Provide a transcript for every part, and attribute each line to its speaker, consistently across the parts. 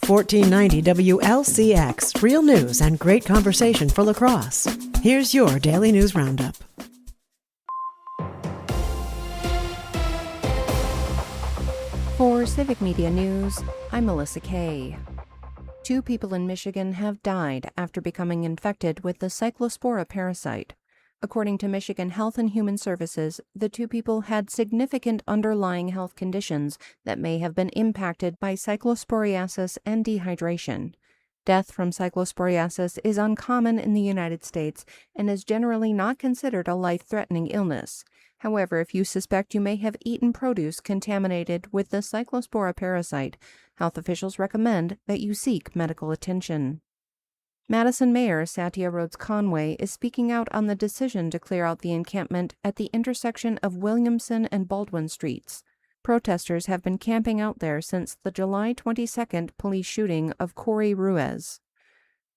Speaker 1: 1490 WLCX, real news and great conversation for La Crosse. Here's your daily news roundup.
Speaker 2: For Civic Media News, I'm Melissa Kay. 2 people in Michigan have died after becoming infected with the cyclospora parasite. According to Michigan Health and Human Services, the 2 people had significant underlying health conditions that may have been impacted by cyclosporiasis and dehydration. Death from cyclosporiasis is uncommon in the United States and is generally not considered a life-threatening illness. However, if you suspect you may have eaten produce contaminated with the cyclospora parasite, health officials recommend that you seek medical attention. Madison Mayor Satya Rhodes Conway is speaking out on the decision to clear out the encampment at the intersection of Williamson and Baldwin Streets. Protesters have been camping out there since the July 22nd police shooting of Corey Ruiz.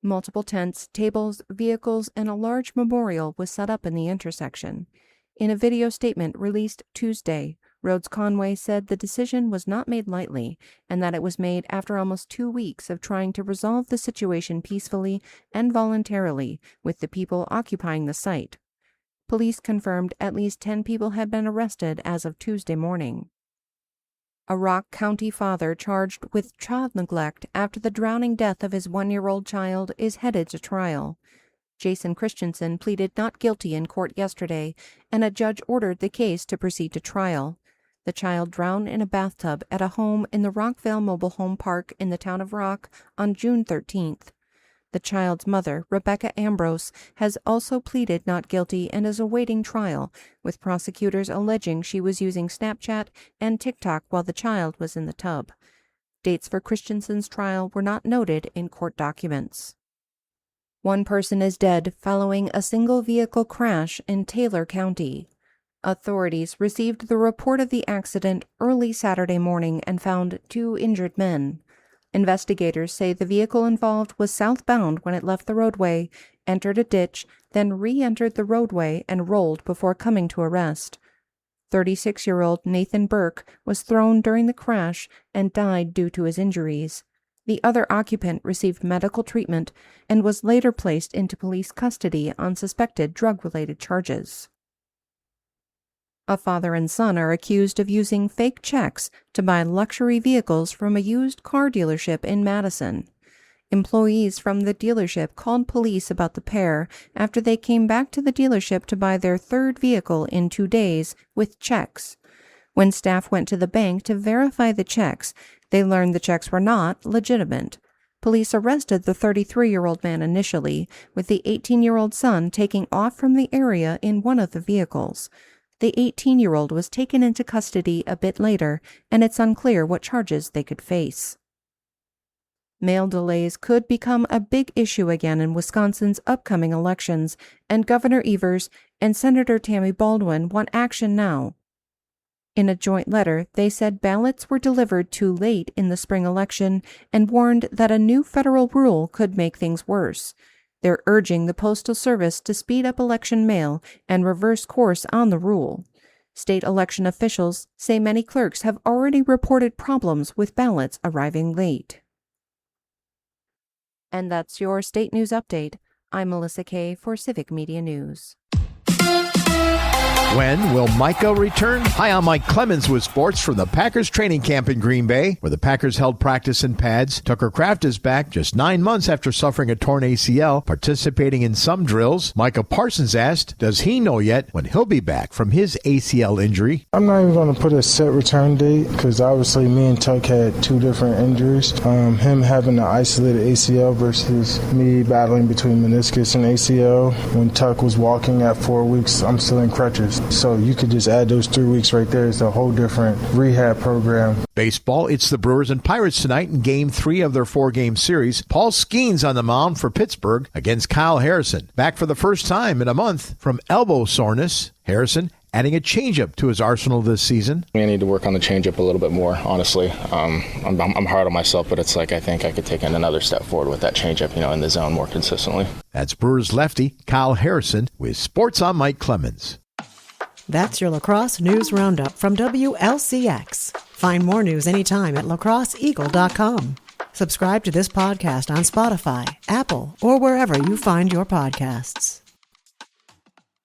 Speaker 2: Multiple tents, tables, vehicles, and a large memorial was set up in the intersection. In a video statement released Tuesday, Rhodes Conway said the decision was not made lightly and that it was made after almost 2 weeks of trying to resolve the situation peacefully and voluntarily with the people occupying the site. Police confirmed at least 10 people had been arrested as of Tuesday morning. A Rock County father charged with child neglect after the drowning death of his 1-year-old child is headed to trial. Jason Christensen pleaded not guilty in court yesterday, and a judge ordered the case to proceed to trial. The child drowned in a bathtub at a home in the Rockville Mobile Home Park in the town of Rock on June 13th. The child's mother, Rebecca Ambrose, has also pleaded not guilty and is awaiting trial, with prosecutors alleging she was using Snapchat and TikTok while the child was in the tub. Dates for Christensen's trial were not noted in court documents. 1 person is dead following a single-vehicle crash in Taylor County. Authorities received the report of the accident early Saturday morning and found 2 injured men. Investigators say the vehicle involved was southbound when it left the roadway, entered a ditch, then re-entered the roadway and rolled before coming to a rest. 36-year-old Nathan Burke was thrown during the crash and died due to his injuries. The other occupant received medical treatment and was later placed into police custody on suspected drug-related charges. A father and son are accused of using fake checks to buy luxury vehicles from a used car dealership in Madison. Employees from the dealership called police about the pair after they came back to the dealership to buy their 3rd vehicle in 2 days with checks. When staff went to the bank to verify the checks, they learned the checks were not legitimate. Police arrested the 33-year-old man initially, with the 18-year-old son taking off from the area in one of the vehicles. The 18-year-old was taken into custody a bit later, and it's unclear what charges they could face. Mail delays could become a big issue again in Wisconsin's upcoming elections, and Governor Evers and Senator Tammy Baldwin want action now. In a joint letter, they said ballots were delivered too late in the spring election and warned that a new federal rule could make things worse. They're urging the Postal Service to speed up election mail and reverse course on the rule. State election officials say many clerks have already reported problems with ballots arriving late. And that's your state news update. I'm Melissa Kay for Civic Media News.
Speaker 3: When will Micah return? Hi, I'm Mike Clemens with sports from the Packers training camp in Green Bay, where the Packers held practice in pads. Tucker Kraft is back just 9 months after suffering a torn ACL, participating in some drills. Micah Parsons asked, does he know yet when he'll be back from his ACL injury?
Speaker 4: I'm not even going to put a set return date because obviously me and Tuck had 2 different injuries. Him having an isolated ACL versus me battling between meniscus and ACL. When Tuck was walking at 4 weeks, I'm still in crutches. So you could just add those 3 weeks right there. It's a whole different rehab program.
Speaker 3: Baseball, it's the Brewers and Pirates tonight in Game 3 of their 4-game series. Paul Skeens on the mound for Pittsburgh against Kyle Harrison. Back for the first time in a month from elbow soreness, Harrison adding a changeup to his arsenal this season.
Speaker 5: I need to work on the changeup a little bit more, honestly. I'm hard on myself, but it's like I think I could take another step forward with that changeup, in the zone more consistently.
Speaker 3: That's Brewers lefty Kyle Harrison with Sports on Mike Clemens.
Speaker 1: That's your La Crosse News Roundup from WLCX. Find more news anytime at lacrosseeagle.com. Subscribe to this podcast on Spotify, Apple, or wherever you find your podcasts.